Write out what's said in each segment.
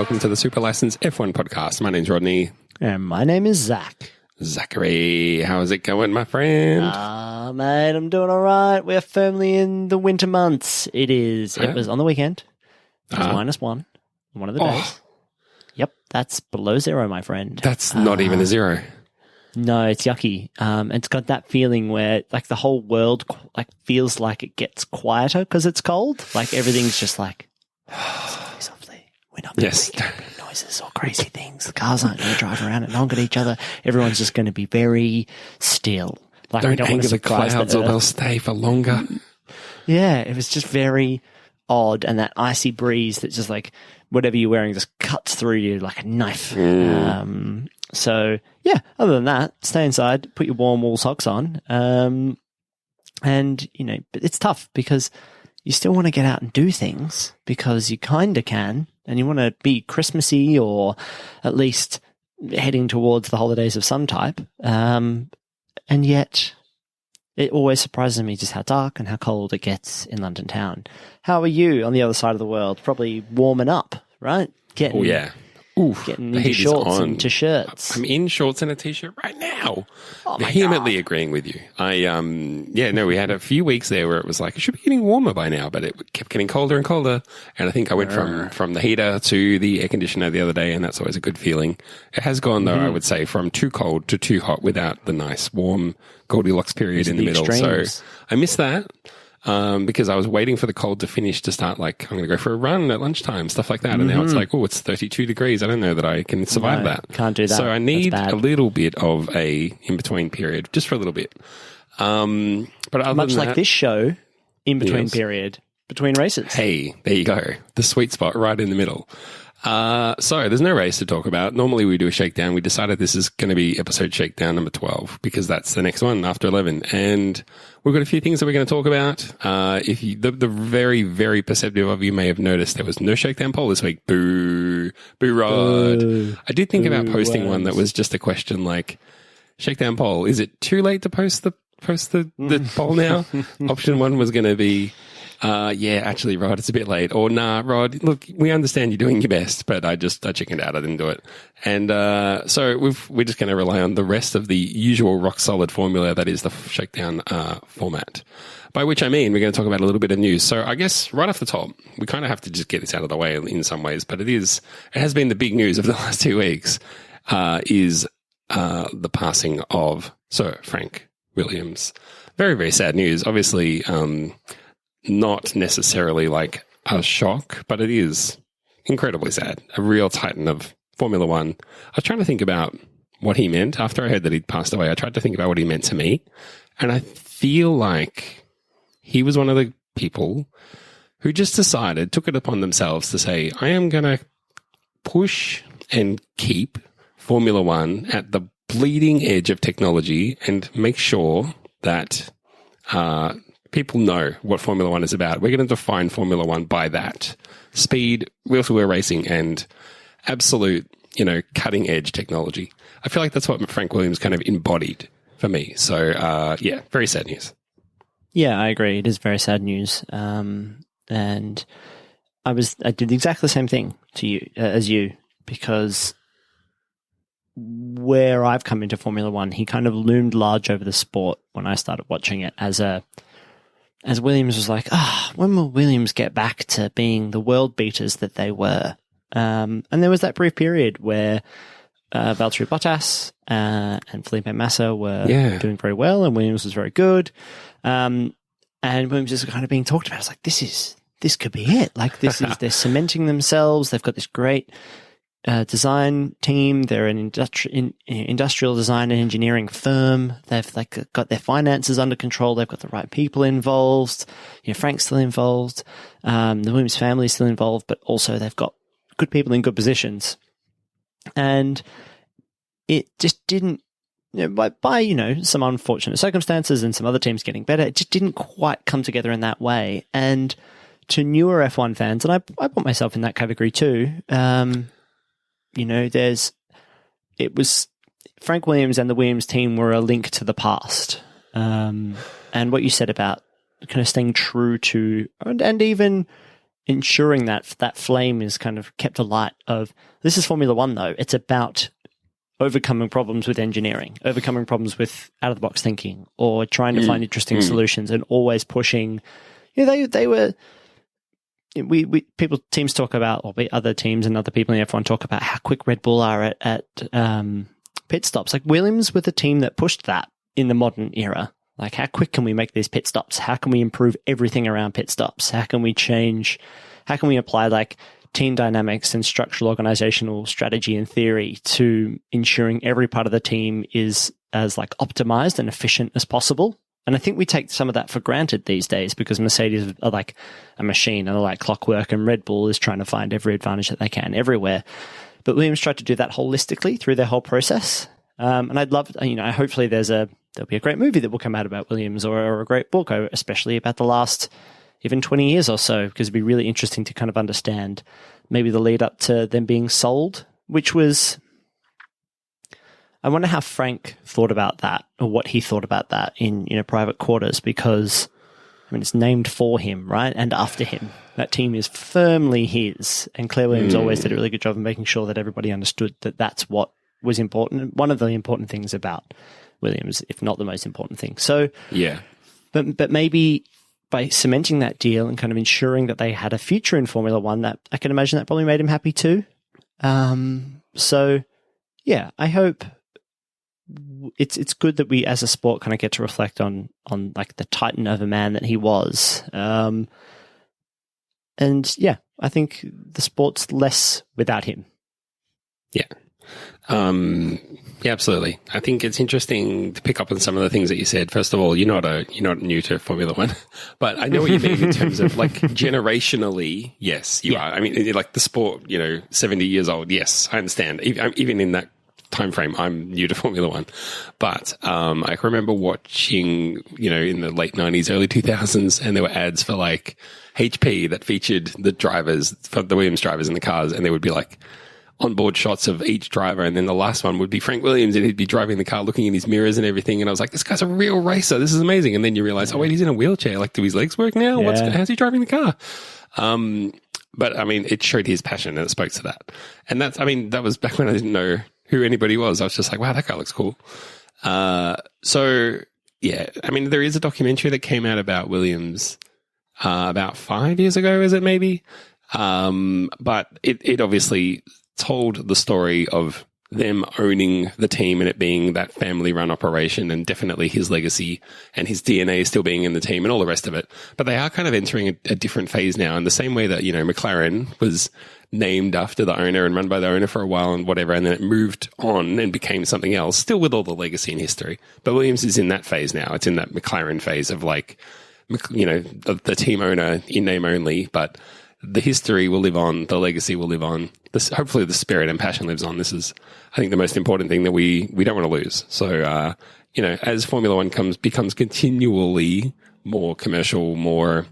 welcome to the Super License F1 podcast. My name's Rodney. And my name is Zach. Zachary, how's it going, my friend? Mate, I'm doing all right. We're firmly in the winter months. It was on the weekend. It was -1, one of the days. Yep, that's below zero, my friend. That's not even a zero. No, it's yucky. It's got that feeling where like the whole world like feels like it gets quieter because it's cold. Like everything's just like softly. We're not going to make big noises or crazy things. The cars aren't going to drive around and honk at each other. Everyone's just going to be very still. Like Don't anger the clouds or they'll stay for longer. Yeah, it was just very odd, and that icy breeze that just like whatever you're wearing just cuts through you like a knife. So yeah, other than that, stay inside, put your warm wool socks on, and you know, but it's tough because you still want to get out and do things because you kind of can, and you want to be Christmassy or at least heading towards the holidays of some type, and yet it always surprises me just how dark and how cold it gets in London town. How are you on the other side of the world? Probably warming up, right? Getting into shorts and t-shirts. I'm in shorts and a t-shirt right now. Oh my Vehemently God. agreeing with you. We had a few weeks there where it was like, it should be getting warmer by now, but it kept getting colder and colder. And I think I went from the heater to the air conditioner the other day, and that's always a good feeling. It has gone, though, I would say, from too cold to too hot without the nice, warm Goldilocks period in the middle. Extremes. So I miss that. Because I was waiting for the cold to finish to start, like, I'm going to go for a run at lunchtime, stuff like that. And now it's like, oh, it's 32 degrees. I don't know that I can survive that. Can't do that. So I need a little bit of a in-between period, just for a little bit. But other Much than like that, this show, in-between Yes. period, between races. Hey, there you go. The sweet spot right in the middle. So there's no race to talk about. Normally we do a shakedown. We decided this is going to be episode shakedown number 12 because that's the next one after 11. And we've got a few things that we're going to talk about. If you, the very, very perceptive of you may have noticed there was no shakedown poll this week. Boo, boo Rod. Boo. I did think about posting Worms. one that was just a question like, shakedown poll, is it too late to post the poll now? Option 1 was going to be, actually, Rod, it's a bit late. Or, nah, Rod, look, we understand you're doing your best, but I chickened out. I didn't do it. And so we're just going to rely on the rest of the usual rock-solid formula that is the shakedown format. By which I mean we're going to talk about a little bit of news. So I guess right off the top, we kind of have to just get this out of the way in some ways, but it has been the big news of the last 2 weeks, is the passing of Sir Frank Williams. Very, very sad news. Obviously, not necessarily like a shock, but it is incredibly sad. A real titan of Formula One. I was trying to think about what he meant after I heard that he'd passed away. I tried to think about what he meant to me. And I feel like he was one of the people who just took it upon themselves to say, I am going to push and keep Formula One at the bleeding edge of technology and make sure that, people know what Formula One is about. We're going to define Formula One by that. Speed, wheel-to-wheel racing, and absolute, cutting edge technology. I feel like that's what Frank Williams kind of embodied for me. So, very sad news. Yeah, I agree. It is very sad news. And I did exactly the same thing to you as you, because where I've come into Formula One, he kind of loomed large over the sport when I started watching it as Williams was like, when will Williams get back to being the world beaters that they were? And there was that brief period where Valtteri Bottas and Felipe Massa were doing very well, and Williams was very good. And Williams is kind of being talked about. It's like, this could be it. Like they're cementing themselves. They've got this great design team. They're an industrial design and engineering firm. They've got their finances under control. They've got the right people involved. Frank's still involved. The Williams family is still involved, but also they've got good people in good positions. And it just didn't, by some unfortunate circumstances and some other teams getting better, it just didn't quite come together in that way. And to newer F1 fans, and I put myself in that category too, it was Frank Williams and the Williams team were a link to the past. And what you said about kind of staying true to, and even ensuring that that flame is kind of kept alight of, this is Formula One though. It's about overcoming problems with engineering, overcoming problems with out-of-the-box thinking, or trying to find interesting solutions, and always pushing. They were. Teams talk about, or other teams and other people in F1 talk about how quick Red Bull are at pit stops. Like Williams were the team that pushed that in the modern era. Like, how quick can we make these pit stops? How can we improve everything around pit stops? How can we apply like team dynamics and structural organizational strategy and theory to ensuring every part of the team is as like optimized and efficient as possible? And I think we take some of that for granted these days because Mercedes are like a machine and they're like clockwork, and Red Bull is trying to find every advantage that they can everywhere. But Williams tried to do that holistically through their whole process. And I'd love, hopefully there'll be a great movie that will come out about Williams, or a great book, especially about the last even 20 years or so, because it'd be really interesting to kind of understand maybe the lead up to them being sold, which was, I wonder how Frank thought about that, or what he thought about that in private quarters, because it's named for him, right? And after him. That team is firmly his. And Claire Williams always did a really good job of making sure that everybody understood that that's what was important. One of the important things about Williams, if not the most important thing. So, yeah. But maybe by cementing that deal and kind of ensuring that they had a future in Formula One, that I can imagine that probably made him happy too. So yeah, I hope it's good that we as a sport kind of get to reflect on like the titan of a man that he was. And yeah, I think the sport's less without him. Yeah. Yeah, absolutely. I think it's interesting to pick up on some of the things that you said. First of all, you're not new to Formula One, but I know what you mean in terms of like generationally. Yes, you are. I mean, like the sport, 70 years old. Yes, I understand. Even in that time frame, I'm new to Formula One, but I can remember watching, in the late 90s, early 2000s, and there were ads for like HP that featured the drivers, for the Williams drivers in the cars, and there would be like onboard shots of each driver, and then the last one would be Frank Williams, and he'd be driving the car, looking in his mirrors and everything. And I was like, this guy's a real racer. This is amazing. And then you realize, oh wait, he's in a wheelchair. Like, do his legs work now? Yeah. How's he driving the car? But I mean, it showed his passion and it spoke to that. And that was back when I didn't know who anybody was. I was just like, wow, that guy looks cool. So yeah, I mean, there is a documentary that came out about Williams, about 5 years ago, is it maybe? But it obviously told the story of them owning the team and it being that family-run operation, and definitely his legacy and his DNA still being in the team and all the rest of it. But they are kind of entering a different phase now, in the same way that, McLaren was named after the owner and run by the owner for a while and whatever, and then it moved on and became something else, still with all the legacy and history. But Williams is in that phase now. It's in that McLaren phase of like, the team owner in name only, but the history will live on, the legacy will live on. Hopefully the spirit and passion lives on. This is, I think, the most important thing that we don't want to lose. So, as Formula One becomes continually more commercial, more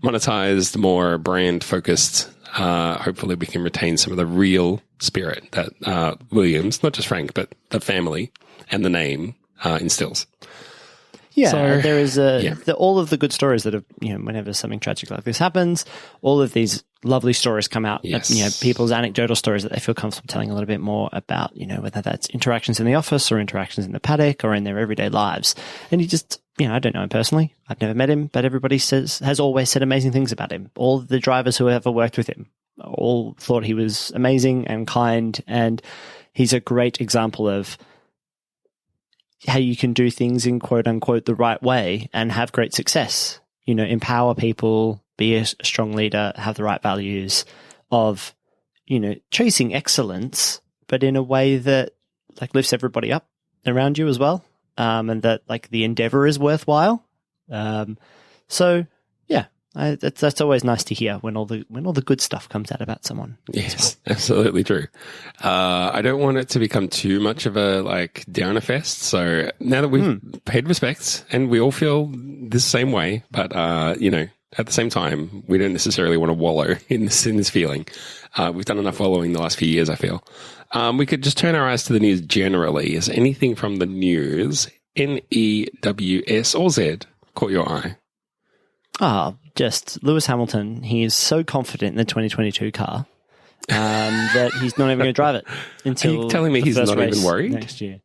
monetized, more brand focused, hopefully we can retain some of the real spirit that Williams, not just Frank, but the family and the name instills. Yeah, so, there is all of the good stories that have, whenever something tragic like this happens, all of these lovely stories come out. Yes. People's anecdotal stories that they feel comfortable telling a little bit more about, whether that's interactions in the office or interactions in the paddock or in their everyday lives. And you just, I don't know him personally. I've never met him, but everybody has always said amazing things about him. All the drivers who have ever worked with him all thought he was amazing and kind, and he's a great example of how you can do things in quote unquote the right way and have great success, empower people, be a strong leader, have the right values of, chasing excellence, but in a way that like lifts everybody up around you as well. And that like the endeavor is worthwhile. So yeah, that's always nice to hear when all the good stuff comes out about someone. Yes, absolutely true. I don't want it to become too much of a like downer fest. So now that we've paid respects and we all feel the same way, but at the same time, we don't necessarily want to wallow in this feeling. We've done enough wallowing the last few years, I feel. We could just turn our eyes to the news generally. Is anything from the news, NEWS or Z, caught your eye? just Lewis Hamilton, he is so confident in the 2022 car that he's not even going to drive it until. Are you telling me the he's first not race even worried? next year?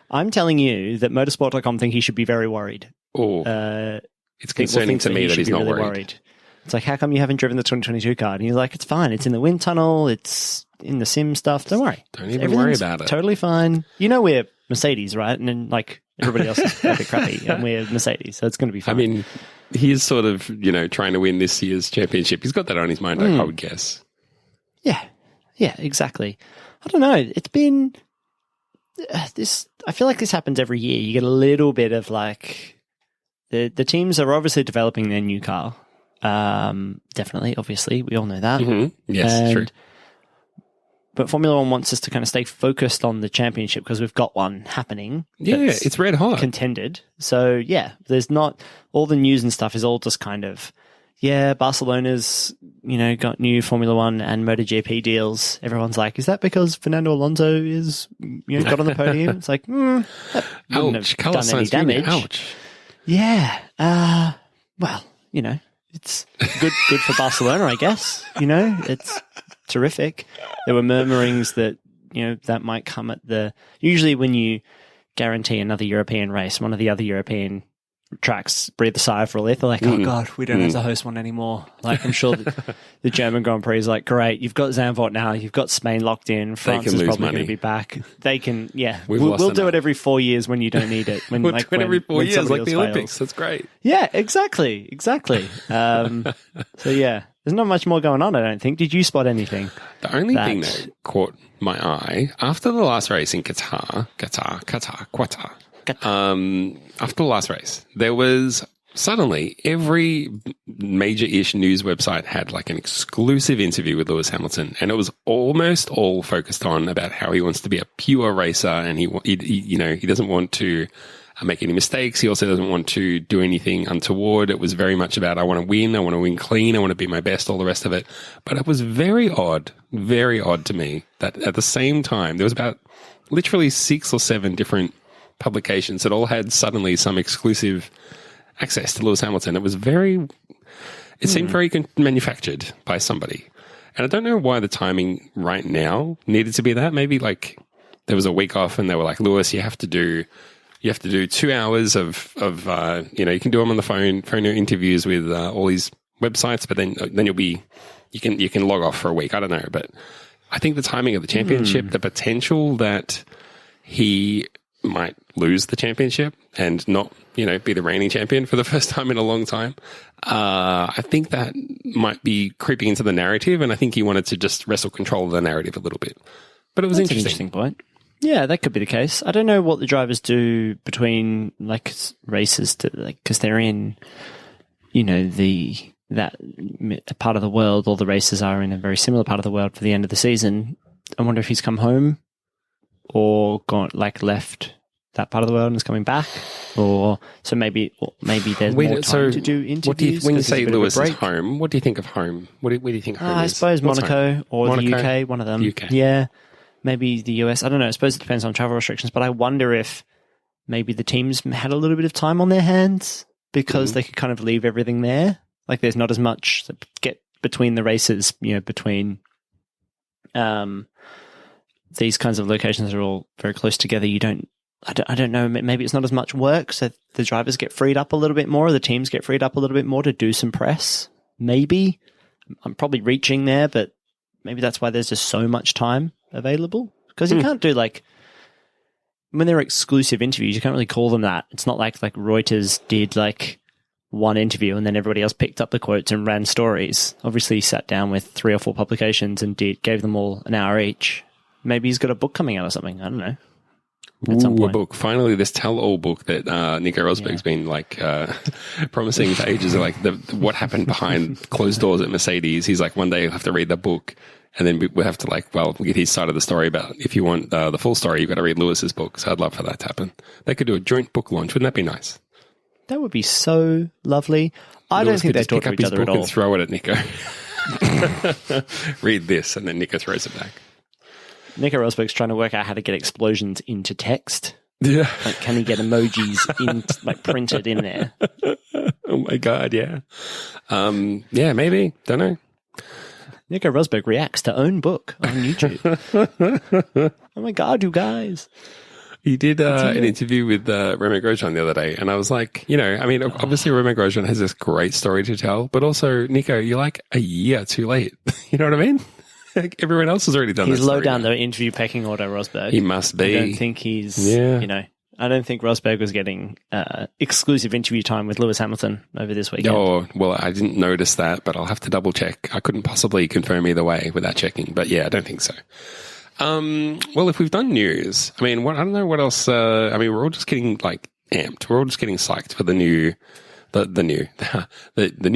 I'm telling you that motorsport.com think he should be very worried. Oh, it's concerning to me that he's not really worried. It's like, how come you haven't driven the 2022 car? And he's like, it's fine. It's in the wind tunnel. It's in the sim stuff. Don't worry. Don't even worry about it. Totally fine. You know, we're Mercedes, right? And then like everybody else is a bit crappy, and we're Mercedes, so it's going to be fine. I mean, he is sort of, trying to win this year's championship. He's got that on his mind, I would guess. Yeah, exactly. I don't know. It's been this. I feel like this happens every year. You get a little bit of like the teams are obviously developing their new car. Definitely, obviously, we all know that. Mm-hmm. Yes, true. But Formula One wants us to kind of stay focused on the championship because we've got one happening. Yeah, it's red hot. Contended. So, yeah, there's not all the news and stuff is all just kind of, Barcelona's, got new Formula One and MotoGP deals. Everyone's like, is that because Fernando Alonso is, got on the podium? It's like, that wouldn't have done any damage. Ouch. Yeah. Well, it's good for Barcelona, I guess. It's terrific. There were murmurings that, that might come at usually when you guarantee another European race, one of the other European tracks breathe a sigh of relief. They're like, oh God, we don't have to host one anymore. Like, I'm sure that the German Grand Prix is like, great, you've got Zandvoort now, you've got Spain locked in, France is probably going to be back. They can, we'll do it every 4 years when you don't need it. We'll do it every 4 years, like the Olympics. That's great. Yeah, exactly. So yeah, there's not much more going on, I don't think. Did you spot anything? The only thing that caught my eye after the last race in Qatar, after the last race, there was suddenly every major-ish news website had like an exclusive interview with Lewis Hamilton, and it was almost all focused on about how he wants to be a pure racer, and he doesn't want to make any mistakes. He also doesn't want to do anything untoward. It was very much about, I want to win clean, I want to be my best, all the rest of it. But it was very odd to me that at the same time, there was about literally 6 or 7 different publications that all had suddenly some exclusive access to Lewis Hamilton. It seemed very manufactured by somebody. And I don't know why the timing right now needed to be that. Maybe like there was a week off and they were like, Lewis, you have to do 2 hours of you can do them on the phone interviews with all these websites, but then you can log off for a week. I don't know, but I think the timing of the championship, the potential that he might lose the championship and not, be the reigning champion for the first time in a long time. I think that might be creeping into the narrative, and I think he wanted to just wrestle control of the narrative a little bit. But it was That's interesting. An interesting point. Yeah, that could be the case. I don't know what the drivers do between like races because they're in, that part of the world. All the races are in a very similar part of the world for the end of the season. I wonder if he's come home or left that part of the world and is coming back, or so maybe there's more time to do interviews. When you say Lewis is home, what do you think of home? Where do you think home is? I suppose Monaco or the UK, one of them. UK. Yeah. Maybe the US. I don't know. I suppose it depends on travel restrictions, but I wonder if maybe the teams had a little bit of time on their hands because they could kind of leave everything there. Like there's not as much that get between the races, between these kinds of locations are all very close together. I don't know. Maybe it's not as much work, so the drivers get freed up a little bit more, or the teams get freed up a little bit more to do some press. Maybe. I'm probably reaching there, but maybe that's why there's just so much time available. Because you can't do when they're exclusive interviews, you can't really call them that. It's not like Reuters did one interview and then everybody else picked up the quotes and ran stories. Obviously, he sat down with 3 or 4 publications and gave them all an hour each. Maybe he's got a book coming out or something. I don't know. A book. Finally, this tell-all book that Nico Rosberg's been promising for ages. What happened behind closed doors at Mercedes. He's like, one day you'll have to read the book, and then we'll have to get his side of the story about if you want the full story, you've got to read Lewis's book. So I'd love for that to happen. They could do a joint book launch. Wouldn't that be nice? That would be so lovely. I don't think they talk to each other at all. And throw it at Nico. Read this, and then Nico throws it back. Nico Rosberg's trying to work out how to get explosions into text. Yeah. Can he get emojis printed in there? Oh Oh my God, yeah. Yeah, maybe. Don't know. Nico Rosberg reacts to own book on YouTube. Oh my God, you guys. He did an interview with Romain Grosjean the other day, and I was like, obviously Romain Grosjean has this great story to tell, but also, Nico, you're like a year too late. You know what I mean? Like, everyone else has already done He's that low down the interview pecking order, Rosberg. He must be. I don't think he's, I don't think Rosberg was getting exclusive interview time with Lewis Hamilton over this weekend. Oh, well, I didn't notice that, but I'll have to double check. I couldn't possibly confirm either way without checking, but yeah, I don't think so. Well, if we've done news, I don't know what else. We're all just getting amped. We're all just getting psyched for the new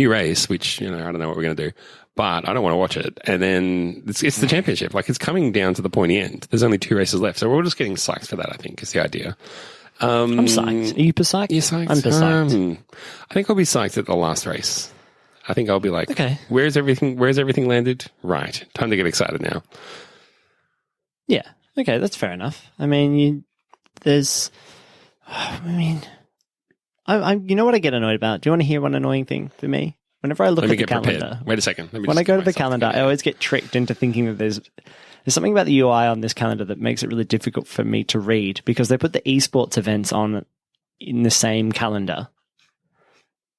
race, which I don't know what we're going to do, but I don't want to watch it. And then it's the championship. Like, it's coming down to the pointy end. There's only 2 races left, so we're all just getting psyched for that. I think is the idea. I'm psyched. Are you psyched? You're psyched? I'm psyched. I think I'll be psyched at the last race. I think I'll be like, okay, where's everything landed? Right, time to get excited now. Yeah. Okay, that's fair enough. I mean, you know what I get annoyed about? Do you want to hear one annoying thing for me? Whenever I look at the calendar. Prepared. Wait a second. When I go to the calendar, I always get tricked into thinking that there's something about the UI on this calendar that makes it really difficult for me to read, because they put the esports events on in the same calendar.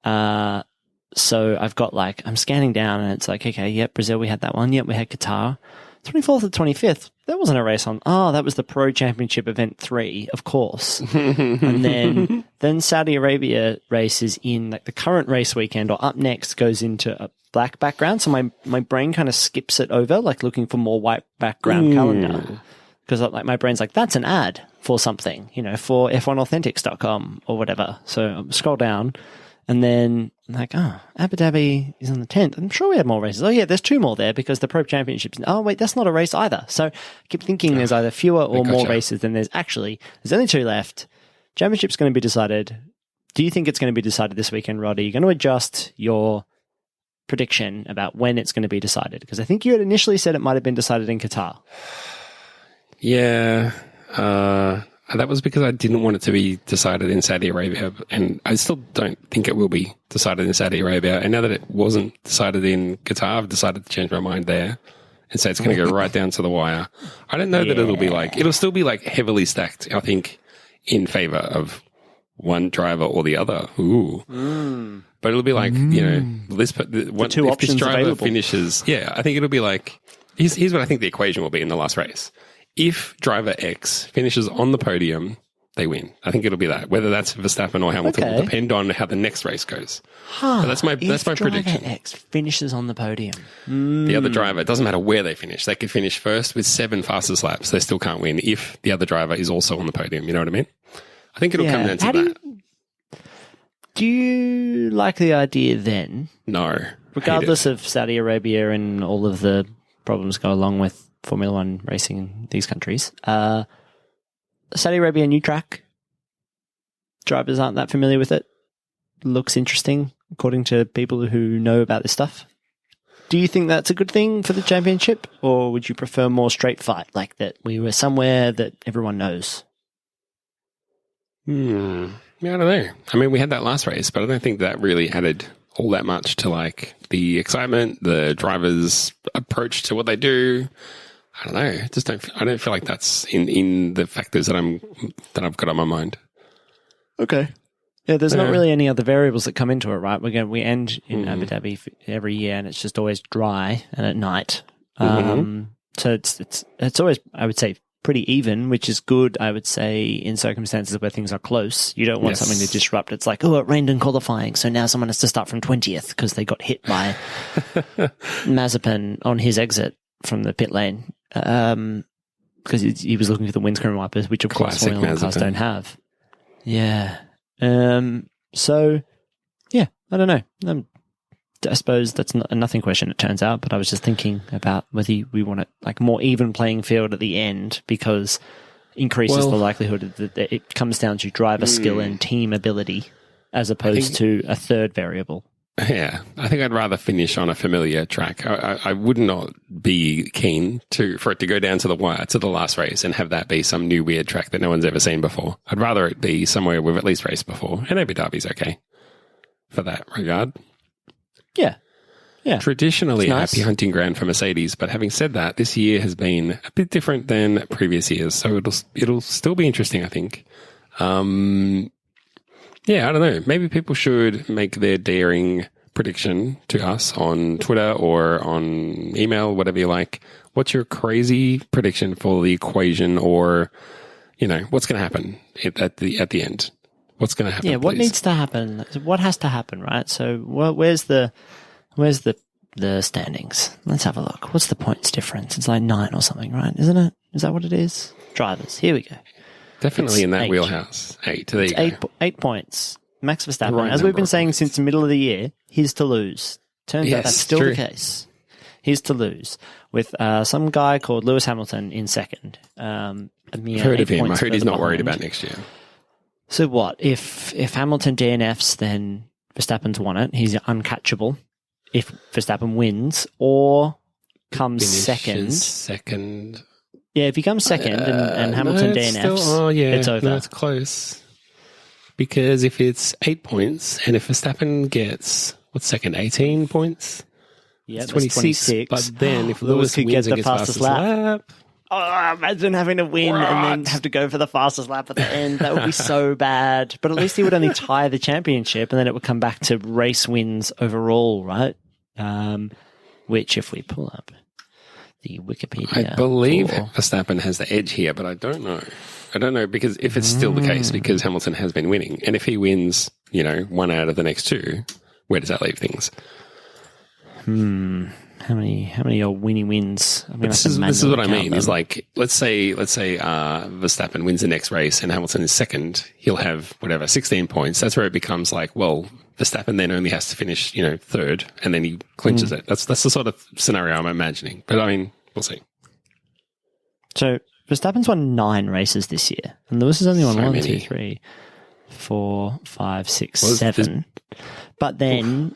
So I've got I'm scanning down and it's like, okay, yep, Brazil, we had that one. Yep, we had Qatar. 24th to 25th, that wasn't a race on. Oh, that was the Pro Championship Event 3, of course. And then Saudi Arabia race is in the current race weekend, or up next goes into a black background. So my brain kind of skips it over, looking for more white background calendar. Because my brain's like, that's an ad for something, for F1Authentics.com or whatever. So I scroll down. And then I'm like, Abu Dhabi is on the 10th. I'm sure we have more races. Oh, yeah, there's 2 more there because the Pro Championships. Oh, wait, that's not a race either. So I keep thinking there's either fewer or more races than there's actually. There's only 2 left. Championship's going to be decided. Do you think it's going to be decided this weekend, Rod? Are you going to adjust your prediction about when it's going to be decided? Because I think you had initially said it might have been decided in Qatar. Yeah. That was because I didn't want it to be decided in Saudi Arabia, and I still don't think it will be decided in Saudi Arabia. And now that it wasn't decided in Qatar, I've decided to change my mind there and say it's going to go right down to the wire. I don't know that it'll be it'll still be heavily stacked, I think, in favor of one driver or the other. Ooh. But it'll be if this driver available. finishes, I think it'll be here's what I think the equation will be in the last race. If driver X finishes on the podium, they win. I think it'll be that. Whether that's Verstappen or Hamilton will depend on how the next race goes. But that's my prediction. Driver X finishes on the podium. The other driver, it doesn't matter where they finish. They could finish first with 7 fastest laps. They still can't win if the other driver is also on the podium. You know what I mean? I think it'll come down to that. Do you like the idea then? No. Regardless of Saudi Arabia and all of the problems go along with Formula One racing in these countries. Saudi Arabia, new track. Drivers aren't that familiar with it. Looks interesting, according to people who know about this stuff. Do you think that's a good thing for the championship, or would you prefer more straight fight, like that we were somewhere that everyone knows? Yeah, I don't know. We had that last race, but I don't think that really added all that much to the excitement, the drivers' approach to what they do. I don't know. I don't feel like that's in the factors that I've got on my mind. Okay. Yeah, there's not really any other variables that come into it, right? We end in Abu Dhabi every year, and it's just always dry and at night. So it's always, I would say, pretty even, which is good, I would say, in circumstances where things are close. You don't want something to disrupt. It's like, it rained in qualifying, so now someone has to start from 20th because they got hit by Mazepin on his exit from the pit lane. Because he was looking for the windscreen wipers, which of course Formula One cars don't have. Yeah. So, yeah, I don't know. I suppose that's a nothing question, it turns out, but I was just thinking about whether we want it more even playing field at the end, because increases the likelihood that it comes down to driver skill and team ability as opposed to a third variable. Yeah, I think I'd rather finish on a familiar track. I would not be keen for it to go down to the wire, to the last race, and have that be some new weird track that no one's ever seen before. I'd rather it be somewhere we've at least raced before, and Abu Dhabi's okay. for that regard. Yeah. Yeah. Traditionally, It's a nice. happy hunting ground for Mercedes, but having said that, this year has been a bit different than previous years, so it'll still be interesting, I think. Yeah, I don't know. Maybe people should make their daring prediction to us on Twitter or on email, whatever you like. What's your crazy prediction for the equation, or what's going to happen at the end? What's going to happen? Yeah, what please? needs to happen? What has to happen, right? So, where's the standings? Let's have a look. What's the points difference? It's like 9 or something, right? Isn't it? Is that what it is? Drivers. Here we go. Definitely It's in that 8. wheelhouse. 8. There you go. 8 points. Max Verstappen, Right as we've number been of saying points. since the middle of the year, he's to lose. Turns out Yes, that's still true. the case. He's to lose with some guy called Lewis Hamilton in second. A mere I've heard 8 of him. I points heard he's further not worried behind. about next year. So what? If Hamilton DNFs, then Verstappen's won it. He's uncatchable. If Verstappen wins or comes second. Yeah, if he comes second and Hamilton no, it's DNFs, still, it's over. No, it's close. Because if it's 8 points, and if Verstappen gets, what's second, 18 points? Yeah, It's that's 26. But then if Lewis could wins get and the gets fastest lap. Oh, imagine having to win and then What? have to go for the fastest lap at the end. That would be so bad. But at least he would only tie the championship, and then it would come back to race wins overall, right? Which, if we pull up the Wikipedia, I believe for- Verstappen has the edge here, but I don't know. I don't know because if it's still the case, because Hamilton has been winning, and if he wins, 1 out of the next 2, where does that leave things? How many are winning wins? I'm gonna This have is to what I manually mean. count Is them. like let's say Verstappen wins the next race and Hamilton is second. He'll have 16 points. That's where it becomes like, well, Verstappen then only has to finish third, and then he clinches it. That's the sort of scenario I'm imagining. But I mean, we'll see. So Verstappen's won 9 races this year, and Lewis has only won So 1, many. 2, 3, 4, 5, 6, Well, 7. But then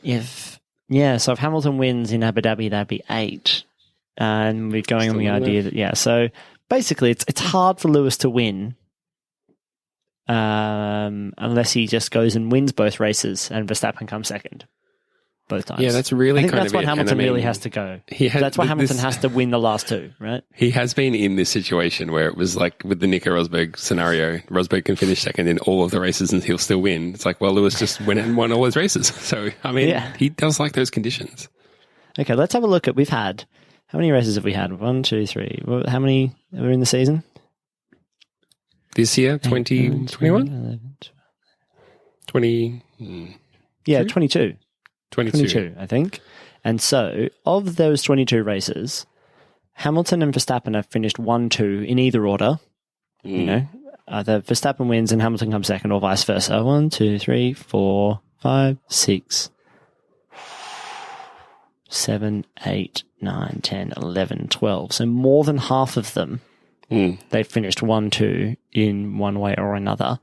so if Hamilton wins in Abu Dhabi, that'd be 8. And we're going on the Still not idea that, so basically it's hard for Lewis to win unless he just goes and wins both races and Verstappen comes second both times. Yeah, that's really I think kind that's of what it. And Hamilton I mean, really has to go. he has- That's why Hamilton this- has to win the last 2, right? He has been in this situation where it was like with the Nico Rosberg scenario. Rosberg can finish second in all of the races and he'll still win. It's like, well, Lewis just went and won all those races. So, I mean, Yeah. he does like those conditions. Okay, let's have a look at. How many races have we had? 1, 2, 3. How many are in the season? This year, 2021? 11, 20, Yeah, Two? 22. 22. 22, I think. And so, of those 22 races, Hamilton and Verstappen have finished 1, 2 in either order. Either Verstappen wins and Hamilton comes second, or vice versa. 1, 2, 3, 4, 5, 6, 7, 8, 9, 10, 11, 12. So more than half of them, they've finished 1, 2 in one way or another.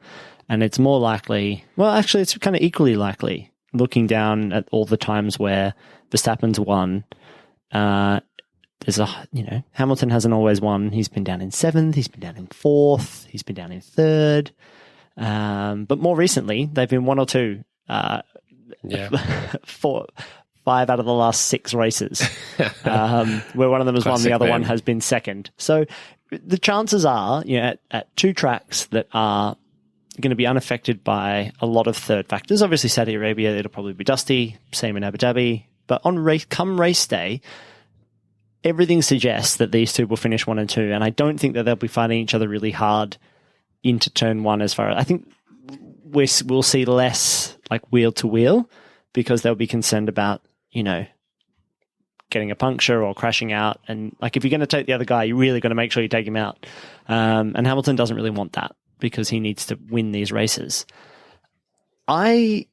And it's more likely, well, actually, it's kind of equally likely, looking down at all the times where Verstappen's won. Hamilton hasn't always won. He's been down in 7th, he's been down in 4th, he's been down in 3rd. But more recently, they've been 1 or 2, Yeah. 4, 5 out of the last 6 races, where one of them has won, Classic the other one them. has been second. So the chances are, at 2 tracks that are going to be unaffected by a lot of third factors. Obviously, Saudi Arabia, it'll probably be dusty. Same in Abu Dhabi. But come race day, everything suggests that these 2 will finish 1 and 2. And I don't think that they'll be fighting each other really hard into turn 1 as far as... I think we'll see less like wheel to wheel because they'll be concerned about, getting a puncture or crashing out. And like, if you're going to take the other guy, you really got to make sure you take him out. And Hamilton doesn't really want that because he needs to win these races. I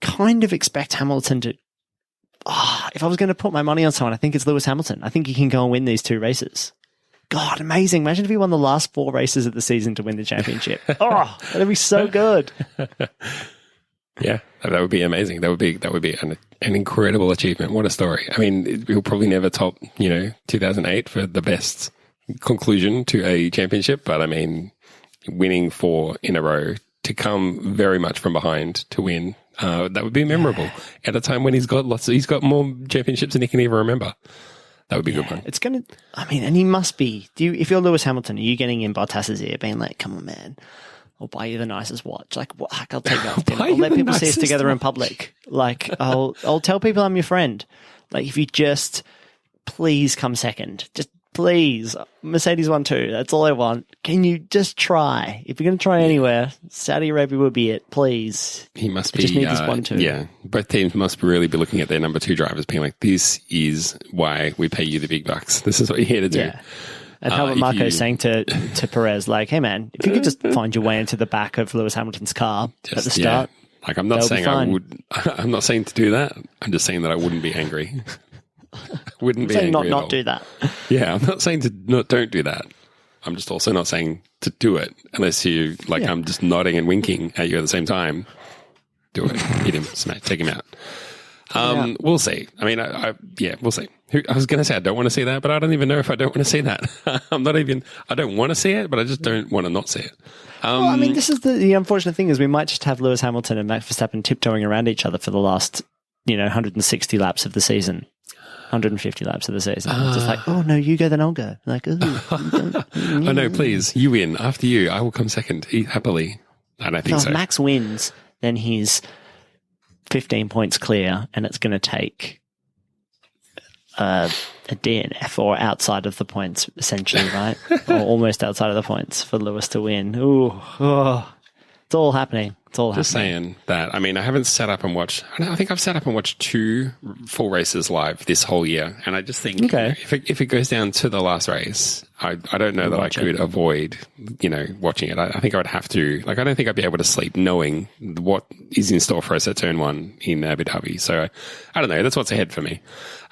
kind of expect Hamilton to... if I was going to put my money on someone, I think it's Lewis Hamilton. I think he can go and win these 2 races. God, amazing. Imagine if he won the last 4 races of the season to win the championship. That'd be so good. Yeah, that would be amazing. That would be an incredible achievement. What a story. I mean, he'll probably never top, 2008 for the best conclusion to a championship, but I mean, winning 4 in a row to come very much from behind to win, That would be memorable at a time when he's got more championships than he can even remember. That would be a good one. It's going to, and he must be, if you're Lewis Hamilton, are you getting in Bottas's ear being like, come on, man, I'll buy you the nicest watch. Like, I'll take you out for dinner. I'll let people see us together in public. Like, I'll tell people I'm your friend. Like, if you just please come second, just please, Mercedes won too. That's all I want. Can you just try? If you're going to try anywhere, Saudi Arabia would be it. Please. He must be. Just need this one too. Yeah, both teams must really be looking at their number 2 drivers, being like, "This is why we pay you the big bucks. This is what you're here to do." Yeah. And how about Marco saying to Perez, like, "Hey man, if you could just find your way into the back of Lewis Hamilton's car at the start." Yeah. Like, I'm not saying I would. I'm not saying to do that. I'm just saying that I wouldn't be angry. Wouldn't be angry not do that. Yeah, I'm not saying don't do that. I'm just also not saying to do it unless you I'm just nodding and winking at you at the same time. Do it. Hit him. Smack. Take him out. We'll see. I mean, we'll see. I was going to say I don't want to see that, but I don't even know if I don't want to see that. I don't want to see it, but I just don't want to not see it. Well, I mean, this is the unfortunate thing is we might just have Lewis Hamilton and Max Verstappen tiptoeing around each other for the last, 160 laps of the season. 150 laps of the season. Just like, oh no, you go, then I'll go. Like, oh no, please, you win. After you, I will come second happily. I don't think so. If Max wins, then he's 15 points clear, and it's going to take a DNF or outside of the points, essentially, right? Or almost outside of the points for Lewis to win. It's all happening. Just saying that. I mean, I haven't sat up and watched. I think I've sat up and watched 2 full races live this whole year, and I just think if it goes down to the last race, I don't know that I could avoid watching it. I think I would have to. Like, I don't think I'd be able to sleep knowing what is in store for us at Turn 1 in Abu Dhabi. So I don't know. That's what's ahead for me.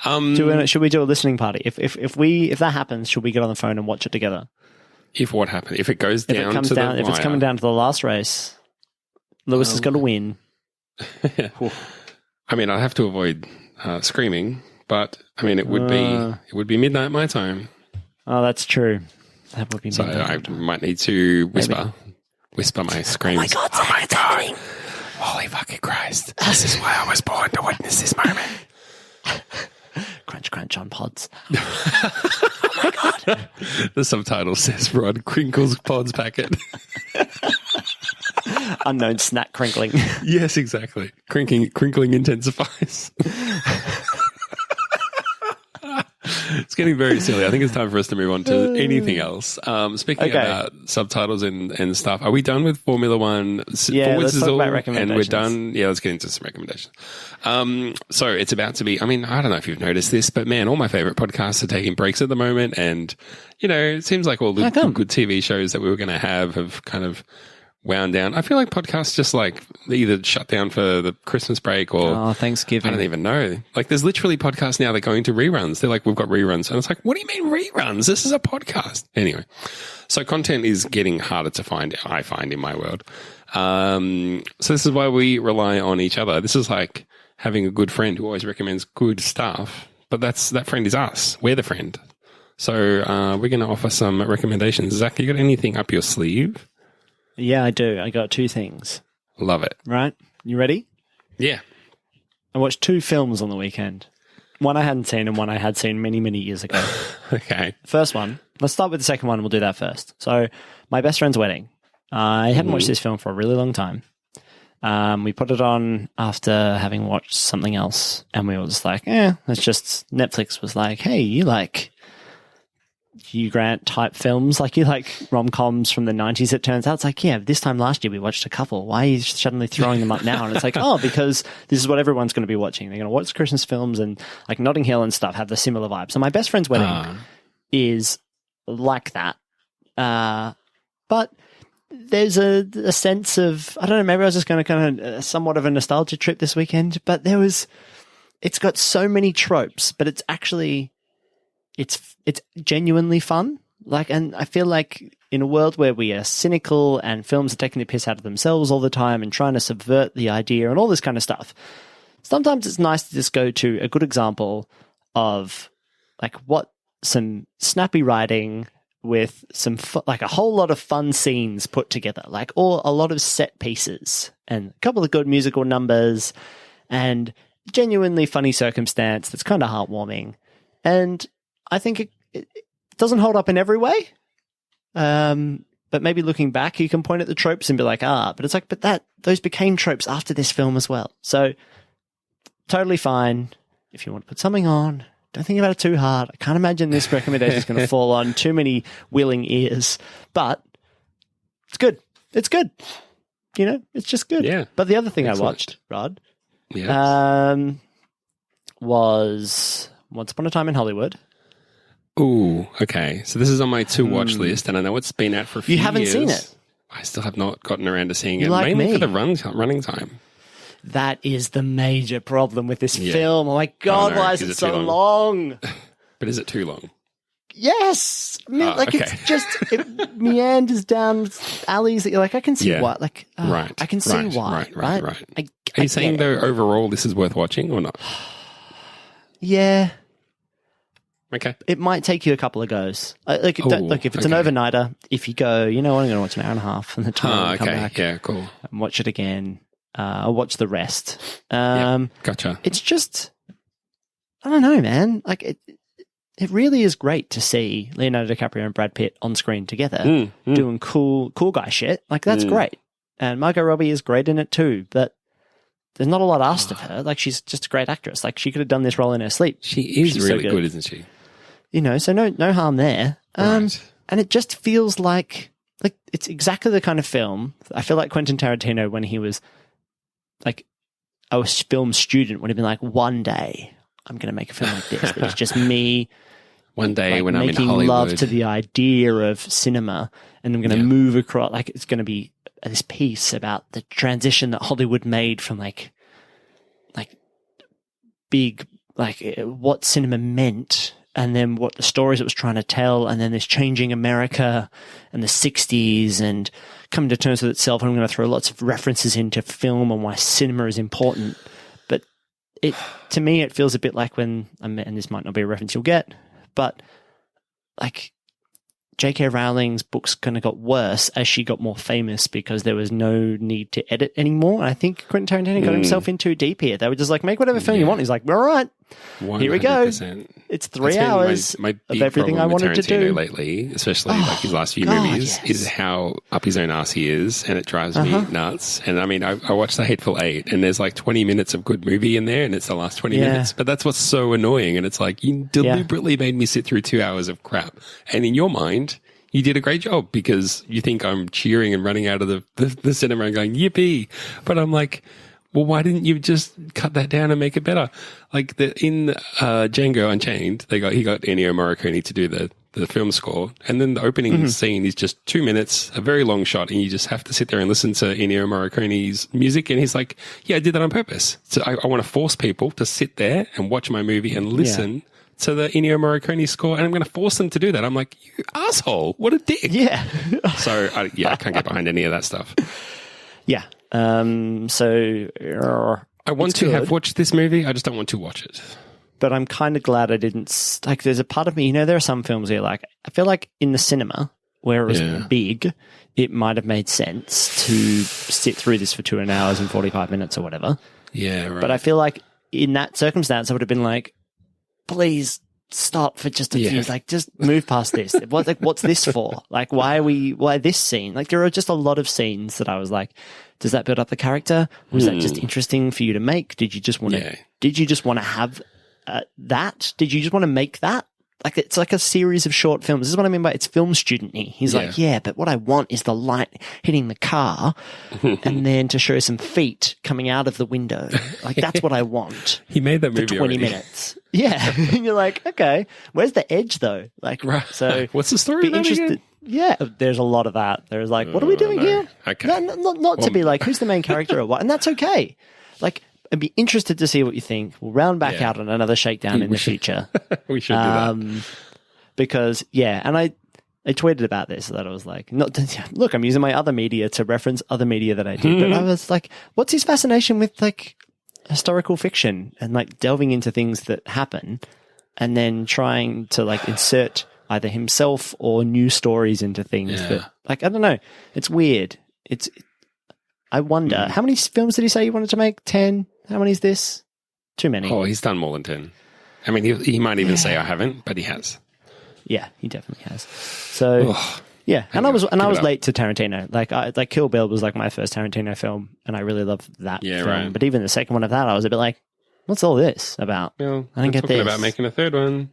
Should we do a listening party? If that happens, should we get on the phone and watch it together? If what happens? If it goes down to the wire. If it's coming down to the last race. Lewis has got to win. I mean, I'd have to avoid screaming, but I mean, it would be midnight my time. Oh, that's true. That would be midnight. So I might need to whisper my screams. Oh my God! Oh my God! Holy fucking Christ! This is why I was born to witness this moment. Crunch, crunch on pods. Oh my God! The subtitle says Rod crinkles pods packet. Unknown snack crinkling. Yes, exactly. Crinkling intensifies. It's getting very silly. I think it's time for us to move on to anything else. Speaking about subtitles and stuff, are we done with Formula One? Yeah, let's talk about recommendations. And we're done. Yeah, let's get into some recommendations. So it's about to be, I mean, I don't know if you've noticed this, but man, all my favorite podcasts are taking breaks at the moment. And, it seems like all the good TV shows that we were going to have kind of wound down. I feel like podcasts just like they either shut down for the Christmas break or Thanksgiving. I don't even know. Like, there's literally podcasts now that go into reruns. They're like, we've got reruns. And it's like, what do you mean reruns? This is a podcast. Anyway, so content is getting harder to find, I find, in my world. So this is why we rely on each other. This is like having a good friend who always recommends good stuff, but that friend is us. We're the friend. So we're going to offer some recommendations. Zach, you got anything up your sleeve? Yeah, I do. I got 2 things. Love it. Right? You ready? Yeah. I watched 2 films on the weekend. One I hadn't seen and one I had seen many, many years ago. Okay. First one. Let's start with the second one and we'll do that first. So, My Best Friend's Wedding. I hadn't watched this film for a really long time. We put it on after having watched something else and we were just like, Netflix was like, hey, you like Hugh Grant type films, like you like rom-coms from the 90s, it turns out. It's like, this time last year we watched a couple. Why are you suddenly throwing them up now? And it's like, because this is what everyone's going to be watching. They're going to watch Christmas films, and like Notting Hill and stuff have the similar vibe. So My Best Friend's Wedding is like that. But there's a sense of, I don't know, maybe I was just going to kind of somewhat of a nostalgia trip this weekend, but it's got so many tropes, but it's actually, it's genuinely fun. Like, and I feel like in a world where we are cynical and films are taking the piss out of themselves all the time and trying to subvert the idea and all this kind of stuff, sometimes it's nice to just go to a good example of like what some snappy writing, with some like a whole lot of fun scenes put together, like a lot of set pieces and a couple of good musical numbers and genuinely funny circumstance that's kind of heartwarming. And I think it doesn't hold up in every way. But maybe looking back, you can point at the tropes and be like, but it's like, but those became tropes after this film as well. So totally fine. If you want to put something on, don't think about it too hard. I can't imagine this recommendation is going to fall on too many willing ears, but it's good. It's good. You know, it's just good. Yeah. But the other thing Excellent. I watched, Rod, was Once Upon a Time in Hollywood. Ooh, okay. So this is on my to-watch list, and I know it's been out for a few years. You haven't seen it? I still have not gotten around to seeing it, Like mainly me. for the running time. That is the major problem with this film. Oh my God, no, why is is it it so too long? But is it too long? Yes. I mean, okay. it's just, it meanders down alleys that you're like, I can see why. Like, Right. I can see why. Right. Are you saying, though, overall this is worth watching or not? Yeah. Okay. It might take you a couple of goes. If it's an overnighter, if you go, you know what, I'm going to watch an hour and a half and then tomorrow come back. Yeah, cool. And watch it again. I'll watch the rest. Gotcha. It's just, I don't know, man. Like, it really is great to see Leonardo DiCaprio and Brad Pitt on screen together doing cool guy shit. Like, that's great. And Margot Robbie is great in it too, but there's not a lot asked of her. Like, she's just a great actress. Like, she could have done this role in her sleep. She's really so good, isn't she? You know, so no harm there. Right. And it just feels like it's exactly the kind of film. I feel like Quentin Tarantino, when he was like a film student, would have been like, one day I'm going to make a film like this. It's just me. One day like, when I'm in making Hollywood. love to the idea of cinema, and I'm going to move across. Like, it's going to be this piece about the transition that Hollywood made from like big, like what cinema meant, and then what the stories it was trying to tell, and then this changing America and the 60s and coming to terms with itself. And I'm going to throw lots of references into film and why cinema is important. But to me, it feels a bit like when, and this might not be a reference you'll get, but like J.K. Rowling's books kind of got worse as she got more famous because there was no need to edit anymore. And I think Quentin Tarantino got himself in too deep here. They were just like, make whatever film you want. He's like, all right, 100%. here we go. It's 3 hours my of everything I wanted to do. Lately, especially like his last few movies, is how up his own ass he is, and it drives me nuts. And I mean, I watched The Hateful Eight, and there's like 20 minutes of good movie in there, and it's the last 20 minutes. But that's what's so annoying. And it's like, you deliberately made me sit through 2 hours of crap. And in your mind, you did a great job because you think I'm cheering and running out of the cinema and going, yippee. But I'm like, well, why didn't you just cut that down and make it better? Like in Django Unchained, he got Ennio Morricone to do the film score. And then the opening scene is just 2 minutes, a very long shot. And you just have to sit there and listen to Ennio Morricone's music. And he's like, yeah, I did that on purpose. So I want to force people to sit there and watch my movie and listen to the Ennio Morricone score, and I'm going to force them to do that. I'm like, you asshole, what a dick. Yeah. So, I can't get behind any of that stuff. Yeah. I want to have watched this movie. I just don't want to watch it. But I'm kind of glad I didn't. Like, there's a part of me, you know, there are some films where like, I feel like in the cinema, where it was big, it might have made sense to sit through this for 2 hours and 45 minutes or whatever. Yeah, right. But I feel like in that circumstance, I would have been like, please stop for just a few, like, just move past this. What's this for? Like, why this scene? Like, there are just a lot of scenes that I was like, does that build up the character? Was that just interesting for you to make? Did you just want to have that? Did you just want to make that? Like, it's like a series of short films. This is what I mean by it's film student-y. He's like, but what I want is the light hitting the car and then to show some feet coming out of the window. Like, that's what I want. He made that movie for 20 already. minutes. Yeah. And you're like, okay, where's the edge though? Like, so what's the story? Be interested. Yeah, there's a lot of that. There's like, what are we doing here? Okay. Not to be like, who's the main character or what? And that's okay. Like, I'd be interested to see what you think. We'll round back out on another Shakedown in the future. We should do that. Because, and I tweeted about this, that I was like, look, I'm using my other media to reference other media that I do. But I was like, what's his fascination with like historical fiction and like delving into things that happen and then trying to like insert either himself or new stories into things that, like, I don't know. It's weird. I wonder, how many films did he say he wanted to make? 10? How many is this? Too many. Oh, he's done more than 10. I mean, he might even say I haven't, but he has. Yeah, he definitely has. So, yeah, and I was late to Tarantino. Like Kill Bill was like my first Tarantino film, and I really loved that film. Right. But even the second one of that, I was a bit like, what's all this about? Well, I didn't get this. About making a third one.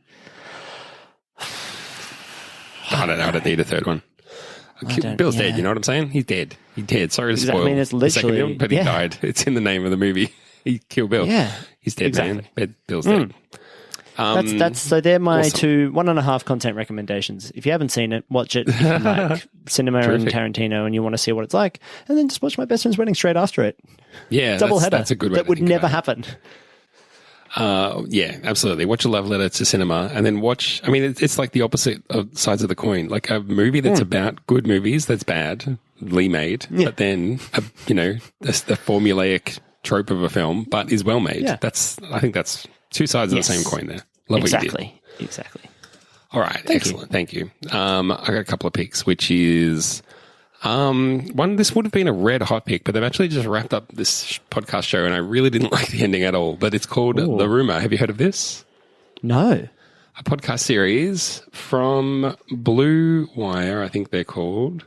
I don't know. I don't need a third one. Bill's dead. You know what I'm saying? He's dead. He's dead. Sorry to spoil. I mean, it's literally, the second film, but he died. It's in the name of the movie. He killed Bill. Yeah, he's dead, man. Bill's dead. So they're my awesome. 1.5 content recommendations. If you haven't seen it, watch it. If you like cinema and Tarantino, and you want to see what it's like, and then just watch My Best Friend's Wedding straight after it. Yeah, double header. That's a good way. That would never happen. Yeah, absolutely. Watch a love letter to cinema, and then watch. I mean, it's like the opposite of sides of the coin. Like a movie that's about good movies that's badly made, but then that's the formulaic trope of a film, but is well made. Yeah. I think that's two sides of the same coin there. Love what you did. Exactly. All right. Excellent. Thank you. I got a couple of picks, which is one. This would have been a red hot pick, but they've actually just wrapped up this podcast show, and I really didn't like the ending at all. But it's called The Rumor. Have you heard of this? No. A podcast series from Blue Wire, I think they're called.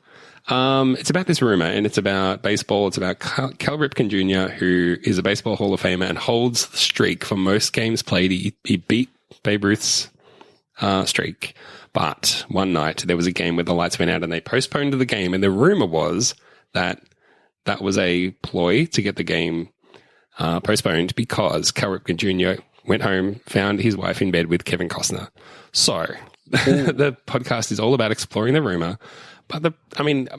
It's about this rumor, and it's about baseball. It's about Cal Ripken Jr., who is a baseball Hall of Famer and holds the streak for most games played. He beat Babe Ruth's streak. But one night there was a game where the lights went out and they postponed the game. And the rumor was that was a ploy to get the game postponed because Cal Ripken Jr. went home, found his wife in bed with Kevin Costner. So the podcast is all about exploring the rumor. But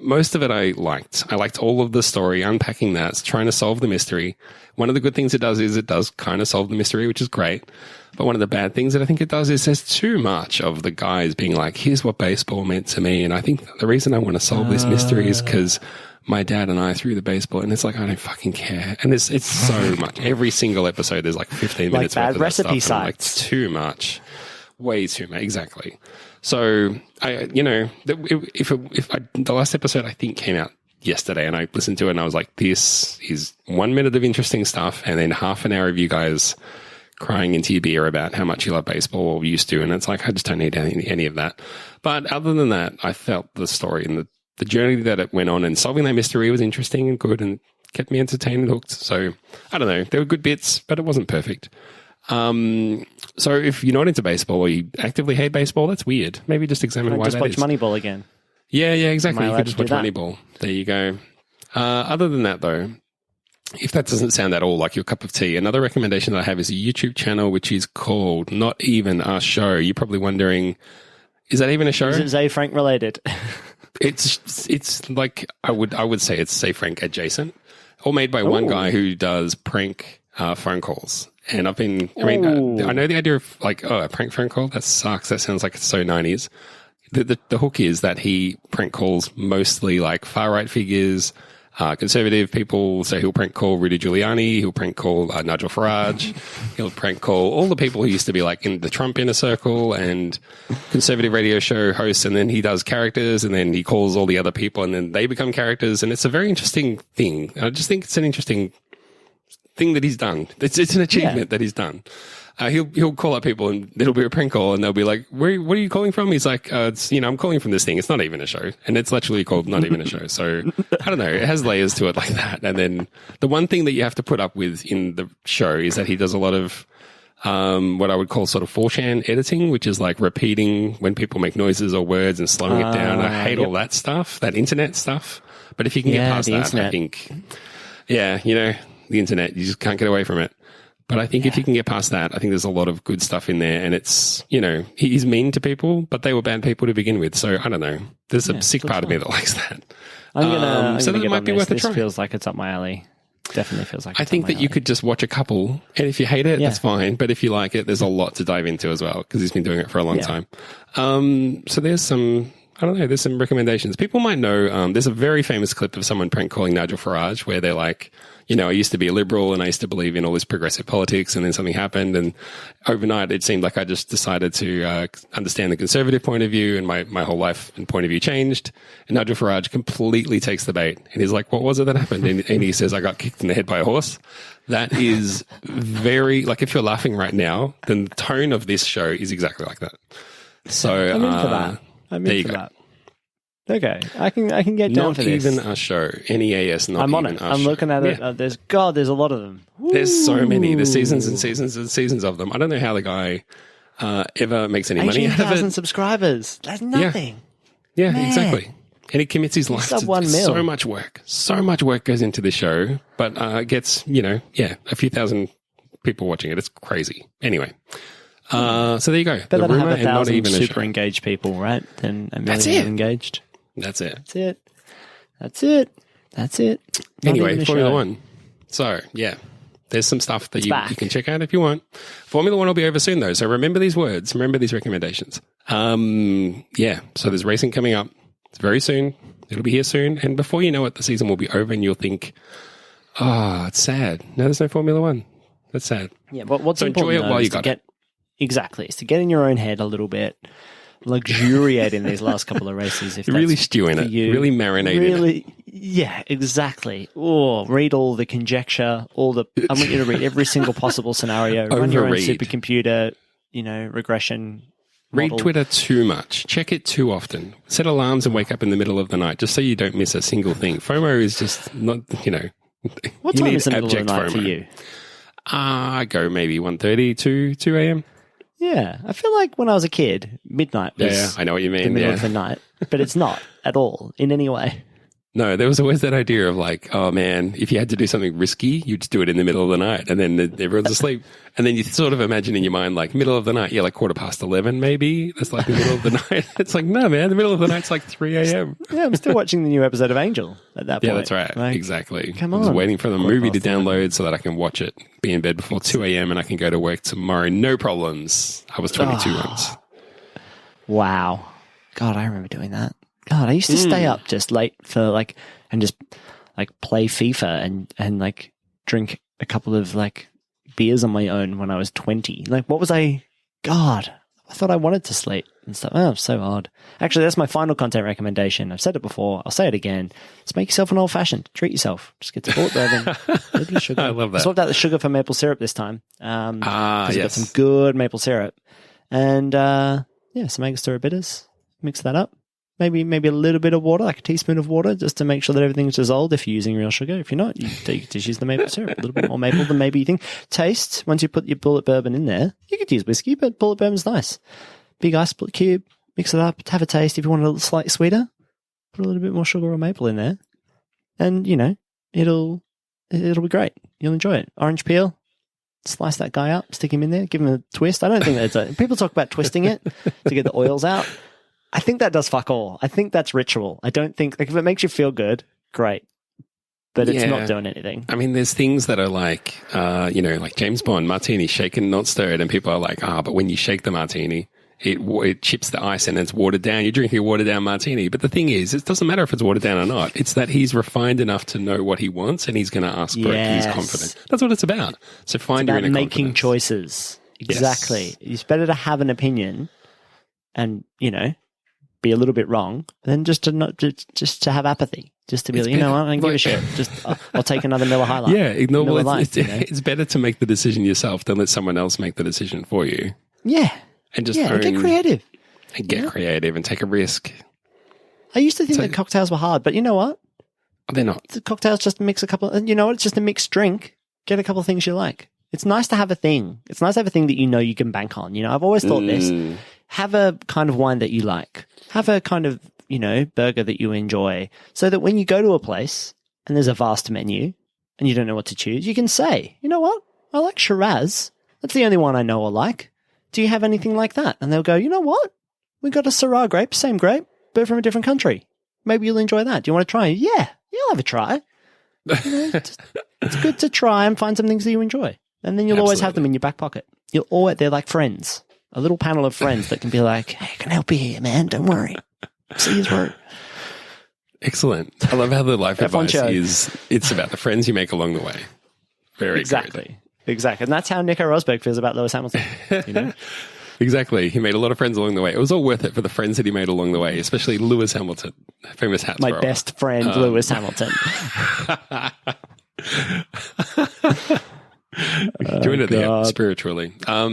most of it I liked. I liked all of the story, unpacking that, trying to solve the mystery. One of the good things it does is it does kind of solve the mystery, which is great. But one of the bad things that I think it does is there's too much of the guys being like, here's what baseball meant to me. And I think the reason I want to solve this mystery is because my dad and I threw the baseball. And it's like, I don't fucking care. And it's so much. Every single episode, there's like 15 minutes worth of that stuff. Like bad recipe sites. Too much. Way too much. Exactly. So the last episode I think came out yesterday, and I listened to it and I was like, this is 1 minute of interesting stuff, and then half an hour of you guys crying into your beer about how much you love baseball or used to, and it's like, I just don't need any of that. But other than that, I felt the story and the journey that it went on and solving that mystery was interesting and good and kept me entertained and hooked. So I don't know, there were good bits, but it wasn't perfect. So if you're not into baseball or you actively hate baseball, that's weird. Maybe just examine why that is. Just watch Moneyball again. Yeah, exactly. You could just watch Moneyball. There you go. Other than that, though, if that doesn't sound at all like your cup of tea, another recommendation that I have is a YouTube channel which is called Not Even a Show. You're probably wondering, is that even a show? Is it Zay Frank related? It's like I would say it's Zay Frank adjacent, all made by one guy who does prank phone calls. And I know the idea of like, a prank phone call, that sucks. That sounds like it's so 90s. The hook is that he prank calls mostly like far-right figures, conservative people. So he'll prank call Rudy Giuliani, he'll prank call Nigel Farage, he'll prank call all the people who used to be like in the Trump inner circle and conservative radio show hosts, and then he does characters, and then he calls all the other people, and then they become characters, and it's a very interesting thing. I just think it's an interesting thing that he's done. It's an achievement that he's done. He'll call up people and it'll be a prank call and they'll be like, what are you calling from? He's like, I'm calling from this thing. It's not even a show. And it's literally called Not Even a Show. So I don't know. It has layers to it like that. And then the one thing that you have to put up with in the show is that he does a lot of, what I would call sort of 4chan editing, which is like repeating when people make noises or words and slowing it down. I hate all that stuff, that internet stuff. But if you can get past that, internet. I think, the internet, you just can't get away from it. But I think if you can get past that, I think there's a lot of good stuff in there. And it's, he's mean to people, but they were bad people to begin with. So I don't know. There's a sick part of me that likes that. So that might be worth a try. This feels like it's up my alley. Definitely feels like I think that you could just watch a couple, and if you hate it, that's fine. But if you like it, there's a lot to dive into as well, because he's been doing it for a long time. So there's some, I don't know. There's some recommendations. People might know. There's a very famous clip of someone prank calling Nigel Farage where they're like, I used to be a liberal and I used to believe in all this progressive politics, and then something happened, and overnight it seemed like I just decided to understand the conservative point of view, and my whole life and point of view changed. And Nigel Farage completely takes the bait, and he's like, "What was it that happened?" And he says, "I got kicked in the head by a horse." That is very like, if you're laughing right now, then the tone of this show is exactly like that. So I'm in for that. I'm in for that. Okay, I can get down for this. Not even a show. NEAS, not I'm on even it. a I'm show. looking at it. Yeah. There's a lot of them. There's so many. There's seasons and seasons and seasons of them. I don't know how the guy ever makes any money out of 18,000 it. subscribers. That's nothing. Yeah, Man. exactly. And he commits his life to so much work. So much work goes into the show, but gets, a few thousand people watching it. It's crazy. Anyway. So there you go. Better the than rumor have and not 1,000 even a super show. engaged people, right? Than a That's million it. engaged. That's it. That's it. Not Anyway, even a Formula show. One. So, yeah, there's some stuff that you back. can check out if you want. Formula One will be over soon, though. So remember these words. Remember these recommendations. So there's racing coming up. It's very soon. It'll be here soon. And before you know it, the season will be over and you'll think, oh, it's sad. No, there's no Formula One. That's sad. Yeah, but what's So enjoy important it while is you to got get, exactly, is to get in your own head a little bit, luxuriate in these last couple of races. If Really that's stew in for it. you. Really marinate in it. Yeah, exactly. Oh, read all the conjecture, I want you to read every single possible scenario. Run your own Overread. supercomputer, regression. Read model. Twitter too much. Check it too often. Set alarms and wake up in the middle of the night just so you don't miss a single thing. FOMO is just not, What you time need is the middle of the abject night for FOMO. you? I go maybe 1:30 to 2 a.m. Yeah, I feel like when I was a kid, midnight was Yeah, I know what you mean. the middle Yeah. of the night, but it's not at all in any way. No, there was always that idea of like, oh man, if you had to do something risky, you'd just do it in the middle of the night and then everyone's asleep. And then you sort of imagine in your mind, like middle of the night, like 11:15 maybe. That's like the middle of the night. It's like, no man, the middle of the night's like 3 a.m. Yeah, I'm still watching the new episode of Angel at that point. Yeah, that's right. Like, Exactly. come I was on. waiting for the movie to 11:15. download so that I can watch it, be in bed before 2 a.m. and I can go to work tomorrow. No problems. I was 22 once. Wow. God, I remember doing that. God, I used to stay up just late for and just play FIFA and like drink a couple of beers on my own when I was 20. Like, what was I? God, I thought I wanted to sleep and stuff. Oh, so odd. Actually, that's my final content recommendation. I've said it before. I'll say it again. Just make yourself an old fashioned. Treat yourself. Just get some bullet bourbon. A little sugar. I love that. Swapped out the sugar for maple syrup this time. Because yes. got some good maple syrup. And some Angostura bitters. Mix that up. Maybe a little bit of water, like a teaspoon of water, just to make sure that everything's dissolved if you're using real sugar. If you're not, you just use the maple syrup. A little bit more maple than maybe you think. Taste, once you put your bullet bourbon in there, you could use whiskey, but bullet bourbon's nice. Big ice split cube, mix it up, have a taste. If you want it a little slightly sweeter, put a little bit more sugar or maple in there. And, it'll be great. You'll enjoy it. Orange peel, slice that guy up, stick him in there, give him a twist. I don't think that's people talk about twisting it to get the oils out. I think that does fuck all. I think that's ritual. I don't think, if it makes you feel good, great. But it's not doing anything. I mean, there's things that are like, like James Bond, martini, shaken, not stirred. And people are like, but when you shake the martini, it chips the ice and it's watered down. You're drinking a watered down martini. But the thing is, it doesn't matter if it's watered down or not. It's that he's refined enough to know what he wants and he's going to ask for it. He's confident. That's what it's about. So find your inner making confidence. choices. Exactly. Yes. It's better to have an opinion and, be a little bit wrong than just to have apathy. Just to be like, I don't give a shit. Just I'll take another Miller High Life. Yeah, Miller Lite, it's better to make the decision yourself than let someone else make the decision for you. Yeah. And just get creative. And get creative and take a risk. I used to think that cocktails were hard, but you know what? They're not. The cocktails just mix a couple, and you know what? It's just a mixed drink. Get a couple of things you like. It's nice to have a thing. It's nice to have a thing that you can bank on. I've always thought this. Have a kind of wine that you like. Have a kind of, burger that you enjoy. So that when you go to a place and there's a vast menu and you don't know what to choose, you can say, you know what? I like Shiraz. That's the only one I know or like. Do you have anything like that? And they'll go, you know what? We got a Syrah grape, same grape, but from a different country. Maybe you'll enjoy that. Do you want to try it? Yeah, you'll have a try. It's good to try and find some things that you enjoy. And then you'll always have them in your back pocket. They're like friends. A little panel of friends that can be like, hey, I can help you here, man. Don't worry. See you through. Excellent. I love how the life F1 advice show. it's about the friends you make along the way. Very Exactly. Exactly. And that's how Nico Rosberg feels about Lewis Hamilton. You know? Exactly. He made a lot of friends along the way. It was all worth it for the friends that he made along the way, especially Lewis Hamilton, famous hat My thrower. best friend, Lewis Hamilton. Doing it there God. spiritually. Well,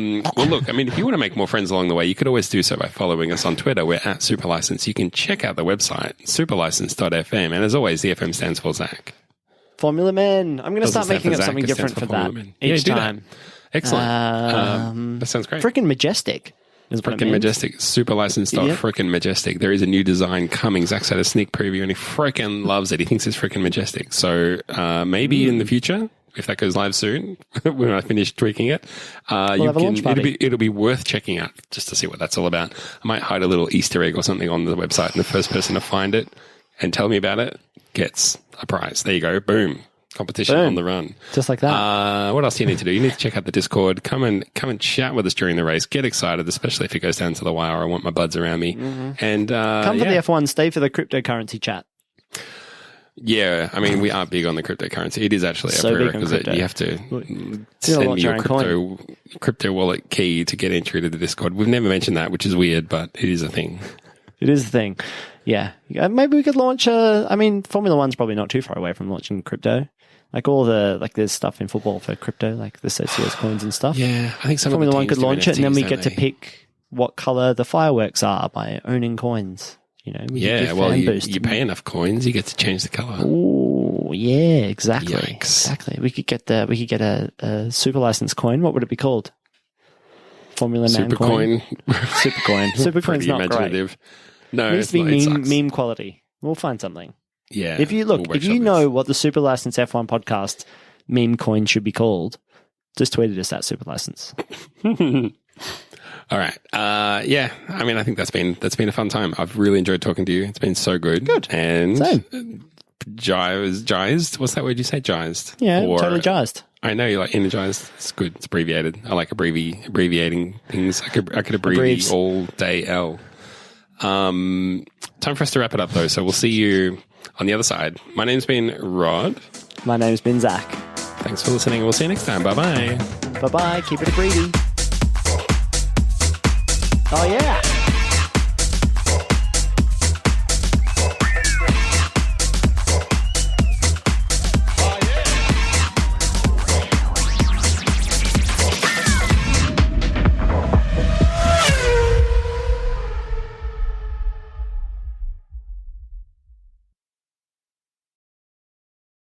look, I mean, if you want to make more friends along the way, you could always do so by following us on Twitter. We're at Superlicense. You can check out the website, superlicense.fm. And as always, the FM stands for Zach. Formula Men. I'm going to Doesn't start stand making for up Zach, something it different stands for for that Formula Men. Yeah, each do that. time. Excellent. That sounds great. Frickin' Majestic. Is what it Frickin' means. Majestic. Superlicense.frickin' Majestic. There is a new design coming. Zach's had a sneak preview and he frickin' loves it. He thinks it's frickin' majestic. So maybe in the future, if that goes live soon, when I finish tweaking it, have a launch party. it'll be worth checking out just to see what that's all about. I might hide a little Easter egg or something on the website, and the first person to find it and tell me about it gets a prize. There you go. Boom. Competition on the run. Just like that. What else do you need to do? You need to check out the Discord. Come and chat with us during the race. Get excited, especially if it goes down to the wire. I want my buds around me. And Come for the F1, stay for the cryptocurrency chat. Yeah, I mean, we are big on the cryptocurrency. It is actually So a big on prerequisite. crypto. You have to You send launch me your your own crypto wallet key to get entry to the Discord. We've never mentioned that, which is weird, but it is a thing. It is the thing. Yeah. Maybe we could launch Formula One's probably not too far away from launching crypto. Like there's stuff in football for crypto, like the Socios coins and stuff. Yeah, I think some Formula of the One teams could do launch it, and then NFTs, we don't get to they? pick what color the fireworks are by owning coins. You know, we could Yeah, give well, fan you boost. pay enough coins, you get to change the color. Ooh, yeah, exactly. Yikes. Exactly. We could get a super license coin. What would it be called? Formula Man coin. Supercoin. Super coin. Super coin's Pretty not great. imaginative. No, It needs it's to be not, it sucks. meme quality. We'll find something. Yeah. If you we'll if workshop you this. know what the Super License F1 podcast meme coin should be called, just tweet at us at Super License. All right. Yeah. I mean, I think that's been a fun time. I've really enjoyed talking to you. It's been so good. Good. And Same. jized. What's that word you say? Jized. Yeah, Or- totally jazzed. I know you like energized. It's good. It's abbreviated. I like abbreviating things. I could abbreviate Abbreves. all day. L. Time for us to wrap it up though. So we'll see you on the other side. My name's been Rod. My name's been Zach. Thanks for listening. We'll see you next time. Bye bye. Bye bye. Keep it greedy. Oh yeah.